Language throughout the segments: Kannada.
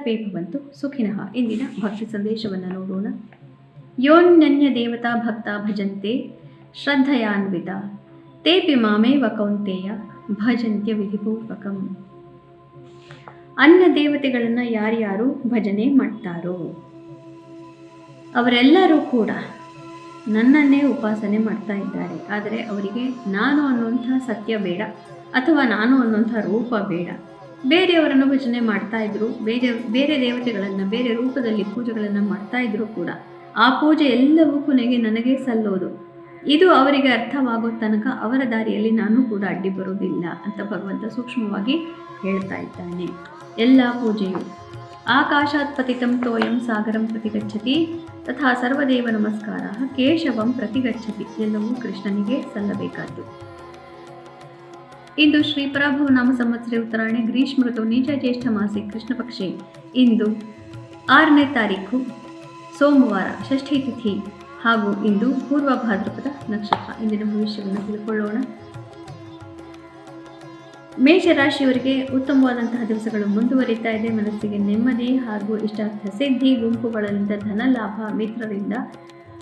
ಸರ್ವೇ ಭವಂತು ಸುಖಿನಃ. ಇಂದಿನ ಭಕ್ತಿ ಸಂದೇಶವನ್ನು ನೋಡೋಣ. ಯೋನ್ಯನ್ಯ ದೇವತಾ ಭಕ್ತ ಭಜಂತೆ ಶ್ರದ್ಧಯಾನ್ವಿತ ತೇಪಿ ಮಾಮೇವ ಕೌಂತೆಯ ಭಜಂತ್ಯ ವಿಧಿಪೂರ್ವಕಂ. ಅನ್ಯ ದೇವತೆಗಳನ್ನು ಯಾರ್ಯಾರು ಭಜನೆ ಮಾಡ್ತಾರೋ ಅವರೆಲ್ಲರೂ ಕೂಡ ನನ್ನನ್ನೇ ಉಪಾಸನೆ ಮಾಡ್ತಾ ಇದ್ದಾರೆ. ಆದರೆ ಅವರಿಗೆ ನಾನು ಅನ್ನುವಂಥ ಸತ್ಯ ಬೇಡ, ಅಥವಾ ನಾನು ಅನ್ನುವಂಥ ರೂಪ ಬೇಡ. ಬೇರೆಯವರನ್ನು ಭಜನೆ ಮಾಡ್ತಾ ಇದ್ರು, ಬೇರೆ ದೇವತೆಗಳನ್ನು ಬೇರೆ ರೂಪದಲ್ಲಿ ಪೂಜೆಗಳನ್ನು ಮಾಡ್ತಾ ಇದ್ರು ಕೂಡ ಆ ಪೂಜೆ ಎಲ್ಲವೂ ಕೊನೆಗೆ ನನಗೆ ಸಲ್ಲೋದು. ಇದು ಅವರಿಗೆ ಅರ್ಥವಾಗೋ ತನಕ ಅವರ ದಾರಿಯಲ್ಲಿ ನಾನು ಕೂಡ ಅಡ್ಡಿ ಬರೋದಿಲ್ಲ ಅಂತ ಭಗವಂತ ಸೂಕ್ಷ್ಮವಾಗಿ ಹೇಳ್ತಾ ಇದ್ದಾನೆ. ಎಲ್ಲ ಪೂಜೆಯು ಆಕಾಶಾತ್ ಪತಿತಂ ತೋಯಂ ಸಾಗರಂ ಪ್ರತಿಗಚ್ಚತಿ ತಥಾ ಸರ್ವದೇವ ನಮಸ್ಕಾರ ಕೇಶವಂ ಪ್ರತಿಗಚ್ಚತಿ. ಎಲ್ಲವೂ ಕೃಷ್ಣನಿಗೆ ಸಲ್ಲಬೇಕಾದ್ದು. ಇಂದು ಶ್ರೀ ಪರಾಭವ ನಾಮ ಸಂವತ್ಸರ ಉತ್ತರಾಯಣ ಗ್ರೀಷ್ಮ ಋತು ನೀಚ ಜ್ಯೇಷ್ಠ ಮಾಸಿ ಕೃಷ್ಣ ಪಕ್ಷೆ. ಇಂದು 6ನೇ ತಾರೀಕು ಸೋಮವಾರ, ಷಷ್ಠಿ ತಿಥಿ ಹಾಗೂ ಇಂದು ಪೂರ್ವ ಭಾದ್ರಪದ ನಕ್ಷತ್ರ. ಇಂದಿನ ಭವಿಷ್ಯವನ್ನು ತಿಳ್ಕೊಳ್ಳೋಣ. ಮೇಷರಾಶಿಯವರಿಗೆ ಉತ್ತಮವಾದಂತಹ ದಿವಸಗಳು ಮುಂದುವರಿತಾ ಇದೆ. ಮನಸ್ಸಿಗೆ ನೆಮ್ಮದಿ ಹಾಗೂ ಇಷ್ಟಾರ್ಥ ಸಿದ್ಧಿ, ಗುಂಪುಗಳಿಂದ ಧನ ಲಾಭ, ಮಿತ್ರರಿಂದ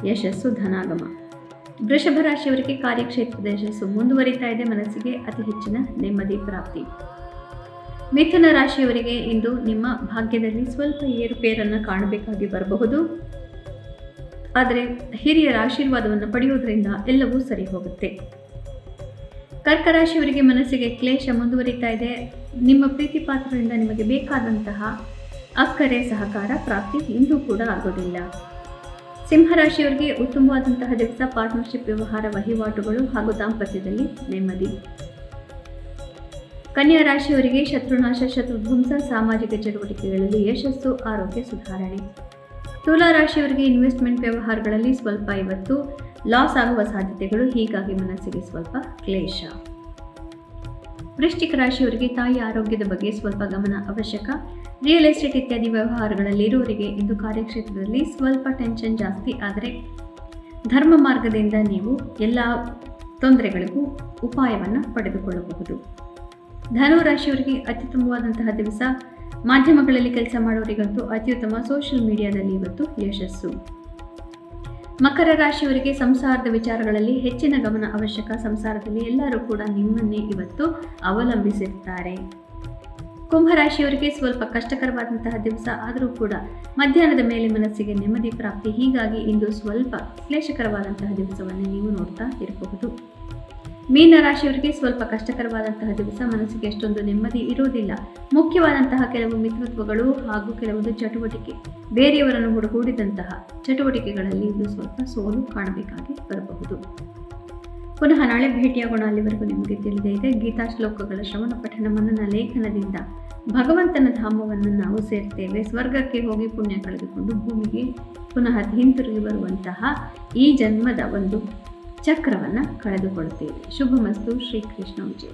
ಯಶಸ್ಸು, ಧನಾಗಮ. ವೃಷಭ ರಾಶಿಯವರಿಗೆ ಕಾರ್ಯಕ್ಷೇತ್ರದ ಯಶಸ್ಸು ಮುಂದುವರಿತಾ ಇದೆ. ಮನಸ್ಸಿಗೆ ಅತಿ ಹೆಚ್ಚಿನ ನೆಮ್ಮದಿ ಪ್ರಾಪ್ತಿ. ಮಿಥುನ ರಾಶಿಯವರಿಗೆ ಇಂದು ನಿಮ್ಮ ಭಾಗ್ಯದಲ್ಲಿ ಸ್ವಲ್ಪ ಏರುಪೇರನ್ನು ಕಾಣಬೇಕಾಗಿ ಬರಬಹುದು. ಆದರೆ ಹಿರಿಯರ ಆಶೀರ್ವಾದವನ್ನು ಪಡೆಯುವುದರಿಂದ ಎಲ್ಲವೂ ಸರಿ ಹೋಗುತ್ತೆ. ಕರ್ಕ ರಾಶಿಯವರಿಗೆ ಮನಸ್ಸಿಗೆ ಕ್ಲೇಶ ಮುಂದುವರಿತಾ ಇದೆ. ನಿಮ್ಮ ಪ್ರೀತಿ ಪಾತ್ರರಿಂದ ನಿಮಗೆ ಬೇಕಾದಂತಹ ಅಕ್ಕರೆ ಸಹಕಾರ ಪ್ರಾಪ್ತಿ ಇಂದು ಕೂಡ ಆಗೋದಿಲ್ಲ. ಸಿಂಹರಾಶಿಯವರಿಗೆ ಉತ್ತಮವಾದಂತಹ ದಿವಸ. ಪಾರ್ಟ್ನರ್ಶಿಪ್, ವ್ಯವಹಾರ, ವಹಿವಾಟುಗಳು ಹಾಗೂ ದಾಂಪತ್ಯದಲ್ಲಿ ನೆಮ್ಮದಿ. ಕನ್ಯಾ ರಾಶಿಯವರಿಗೆ ಶತ್ರುನಾಶ, ಶತ್ರುಧ್ವಂಸ, ಸಾಮಾಜಿಕ ಚಟುವಟಿಕೆಗಳಲ್ಲಿ ಯಶಸ್ಸು, ಆರೋಗ್ಯ ಸುಧಾರಣೆ. ತುಲಾ ರಾಶಿಯವರಿಗೆ ಇನ್ವೆಸ್ಟ್ಮೆಂಟ್ ವ್ಯವಹಾರಗಳಲ್ಲಿ ಸ್ವಲ್ಪ ಇವತ್ತು ಲಾಸ್ ಆಗುವ ಸಾಧ್ಯತೆಗಳು, ಹೀಗಾಗಿ ಮನಸ್ಸಿಗೆ ಸ್ವಲ್ಪ ಕ್ಲೇಶ. ವೃಶ್ಚಿಕ ರಾಶಿಯವರಿಗೆ ತಾಯಿ ಆರೋಗ್ಯದ ಬಗ್ಗೆ ಸ್ವಲ್ಪ ಗಮನ ಅವಶ್ಯಕ. ರಿಯಲ್ ಎಸ್ಟೇಟ್ ಇತ್ಯಾದಿ ವ್ಯವಹಾರಗಳಲ್ಲಿ ಇರುವವರಿಗೆ ಇಂದು ಕಾರ್ಯಕ್ಷೇತ್ರದಲ್ಲಿ ಸ್ವಲ್ಪ ಟೆನ್ಷನ್ ಜಾಸ್ತಿ. ಆದರೆ ಧರ್ಮ ಮಾರ್ಗದಿಂದ ನೀವು ಎಲ್ಲ ತೊಂದರೆಗಳಿಗೂ ಉಪಾಯವನ್ನು ಪಡೆದುಕೊಳ್ಳಬಹುದು. ಧನು ರಾಶಿಯವರಿಗೆ ಅತ್ಯುತ್ತಮವಾದಂತಹ ದಿವಸ. ಮಾಧ್ಯಮಗಳಲ್ಲಿ ಕೆಲಸ ಮಾಡೋರಿಗಂತೂ ಅತ್ಯುತ್ತಮ. ಸೋಷಿಯಲ್ ಮೀಡಿಯಾದಲ್ಲಿ ಇವತ್ತು ಯಶಸ್ಸು. ಮಕರ ರಾಶಿಯವರಿಗೆ ಸಂಸಾರದ ವಿಚಾರಗಳಲ್ಲಿ ಹೆಚ್ಚಿನ ಗಮನ ಅವಶ್ಯಕ. ಸಂಸಾರದಲ್ಲಿ ಎಲ್ಲರೂ ಕೂಡ ನಿಮ್ಮನ್ನೇ ಇವತ್ತು ಅವಲಂಬಿಸಿರ್ತಾರೆ. ಕುಂಭರಾಶಿಯವರಿಗೆ ಸ್ವಲ್ಪ ಕಷ್ಟಕರವಾದಂತಹ ದಿವಸ. ಆದರೂ ಕೂಡ ಮಧ್ಯಾಹ್ನದ ಮೇಲೆ ಮನಸ್ಸಿಗೆ ನೆಮ್ಮದಿ ಪ್ರಾಪ್ತಿ. ಹೀಗಾಗಿ ಇಂದು ಸ್ವಲ್ಪ ಕ್ಲೇಶಕರವಾದಂತಹ ದಿವಸವನ್ನು ನೀವು ನೋಡ್ತಾ ಇರಬಹುದು. ಮೀನ ರಾಶಿಯವರಿಗೆ ಸ್ವಲ್ಪ ಕಷ್ಟಕರವಾದಂತಹ ದಿವಸ. ಮನಸ್ಸಿಗೆ ಎಷ್ಟೊಂದು ನೆಮ್ಮದಿ ಇರೋದಿಲ್ಲ. ಮುಖ್ಯವಾದಂತಹ ಕೆಲವು ಮಿತ್ರತ್ವಗಳು ಹಾಗೂ ಕೆಲವೊಂದು ಚಟುವಟಿಕೆ, ಬೇರೆಯವರನ್ನು ಹೂಡಿದಂತಹ ಚಟುವಟಿಕೆಗಳಲ್ಲಿ ಇಂದು ಸ್ವಲ್ಪ ಸೋಲು ಕಾಣಬೇಕಾಗಿ ಬರಬಹುದು. ಪುನಃ ನಾಳೆ ಭೇಟಿಯಾಗೋಣ. ಅಲ್ಲಿವರೆಗೂ ನಿಮಗೆ ತಿಳಿದೇ ಇದೆ. ಗೀತಾ ಶ್ಲೋಕಗಳ ಶ್ರವಣ ಪಠಣ ಮನನ ಲೇಖನದಿಂದ ಭಗವಂತನ ಧಾಮವನ್ನು ನಾವು ಸೇರ್ತೇವೆ. ಸ್ವರ್ಗಕ್ಕೆ ಹೋಗಿ ಪುಣ್ಯ ಕಳೆದುಕೊಂಡು ಭೂಮಿಗೆ ಪುನಃ ಹಿಂತಿರುಗಿ ಬರುವಂತಹ ಈ ಜನ್ಮದ ಒಂದು ಚಕ್ರವನ್ನು ಕಳೆದುಕೊಳ್ಳುತ್ತೇವೆ. ಶುಭಮಸ್ತು. ಶ್ರೀಕೃಷ್ಣ ವಿಜಯ.